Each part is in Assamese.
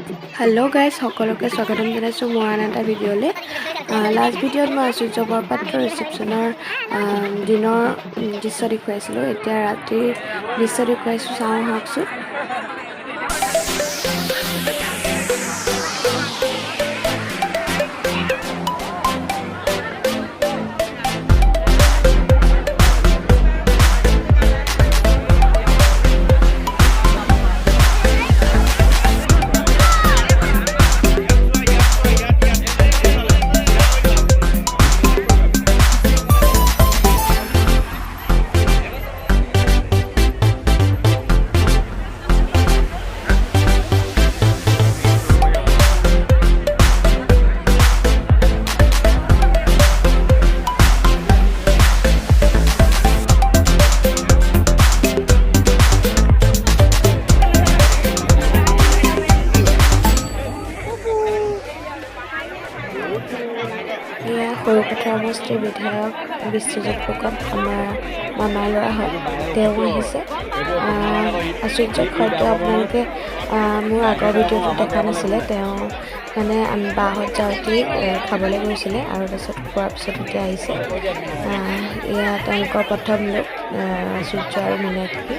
हेलो गाइस সকলোকে স্বাগতম জনাইছো মই আন এটা ভিডিঅ'লে লাষ্ট ভিডিঅ'ত মই আচুৰ্য বৰপাত্ৰ ৰিসেপশ্যনৰ দিনৰ দৃশ্য দেখুৱাইছিলোঁ এতিয়া ৰাতিৰ দৃশ্য দেখুৱাইছোঁ চাওঁ আহকচোন সৰুপথাৰ সমষ্টিৰ বিধায়ক বিশ্বজিৎ ফুকন আমাৰ মামাৰ ল'ৰা হয় তেওঁ আহিছে আচুৰ্যক হয়তো আপোনালোকে মোৰ আগৰ ভিডিঅ'টো দেখা নাছিলে তেওঁ মানে আমি বাহঁত যাওঁতে খাবলৈ গৈছিলে আৰু তাৰপিছত খোৱাৰ পিছত এতিয়া আহিছে এয়া তেওঁলোকৰ প্ৰথম লোক আচুৰ্য আৰু মীনাক্ষী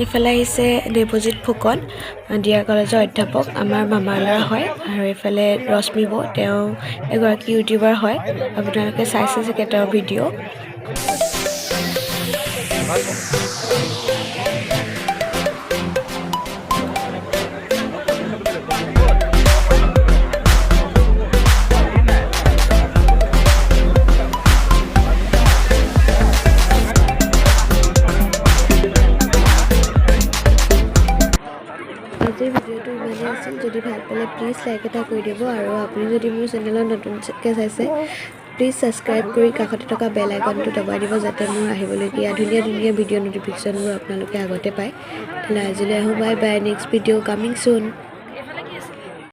এইফালে আহিছে দেৱজিৎ ফুকন ডিয়াৰ কলেজৰ অধ্যাপক আমাৰ মামাৰ ল'ৰা হয় আৰু এইফালে ৰশ্মি বৌ তেওঁ এগৰাকী ইউটিউবাৰ হয় আপোনালোকে চাইছে চাগে তেওঁৰ ভিডিঅ' আজিৰ ভিডিঅ'টো ইমানেই আছিল যদি ভাল পালে প্লিজ লাইক এটা কৰি দিব আৰু আপুনি যদি মোৰ চেনেলত নতুনকৈ চাইছে প্লিজ ছাবস্ক্ৰাইব কৰি কাষতে থকা বেল আইকনটো দবাই দিব যাতে মোৰ আহিবলগীয়া ধুনীয়া ধুনীয়া ভিডিঅ' নটিফিকেশ্যনবোৰ আপোনালোকে আগতে পায় আজিলৈ আহোঁ bye bye next video' coming চুন